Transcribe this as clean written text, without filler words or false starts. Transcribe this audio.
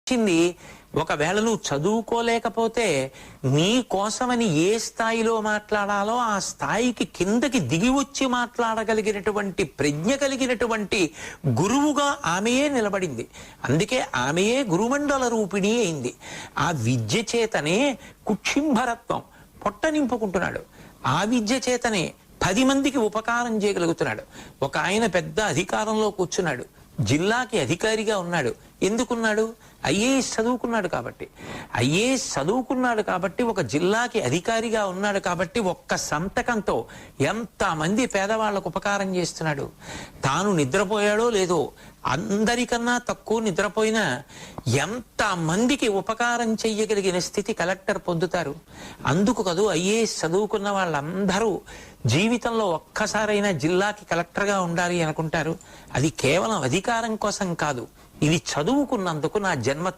వచ్చింది. ఒకవేళ నువ్వు చదువుకోలేకపోతే నీ కోసమని ఏ స్థాయిలో మాట్లాడాలో ఆ స్థాయికి కిందకి దిగి వచ్చి మాట్లాడగలిగినటువంటి ప్రజ్ఞ కలిగినటువంటి గురువుగా ఆమెయే నిలబడింది. అందుకే ఆమెయే గురుమండల రూపిణి అయింది. ఆ విద్య చేతనే కుక్షింభరత్వం పొట్ట నింపుకుంటున్నాడు. ఆ విద్య చేతనే 10 మందికి ఉపకారం చేయగలుగుతున్నాడు. ఒక ఆయన పెద్ద అధికారంలో కూర్చున్నాడు, జిల్లాకి అధికారిగా ఉన్నాడు. ఎందుకున్నాడు? ఐఏఎస్ చదువుకున్నాడు కాబట్టి. ఐఏఎస్ చదువుకున్నాడు కాబట్టి, ఒక జిల్లాకి అధికారిగా ఉన్నాడు కాబట్టి ఒక్క సంతకంతో ఎంతమంది పేదవాళ్లకు ఉపకారం చేస్తున్నాడు. తాను నిద్రపోయాడో లేదో, అందరికన్నా తక్కువ నిద్రపోయినా ఎంతమందికి ఉపకారం చెయ్యగలిగిన స్థితి కలెక్టర్ పొందుతారు. అందుకు కదూ ఐఏఎస్ చదువుకున్న వాళ్ళందరూ జీవితంలో ఒక్కసారైనా జిల్లాకి కలెక్టర్గా ఉండాలి అనుకుంటారు. అది కేవలం అధికారం కోసం కాదు, ఇది చదువుకున్నందుకు నా జన్మ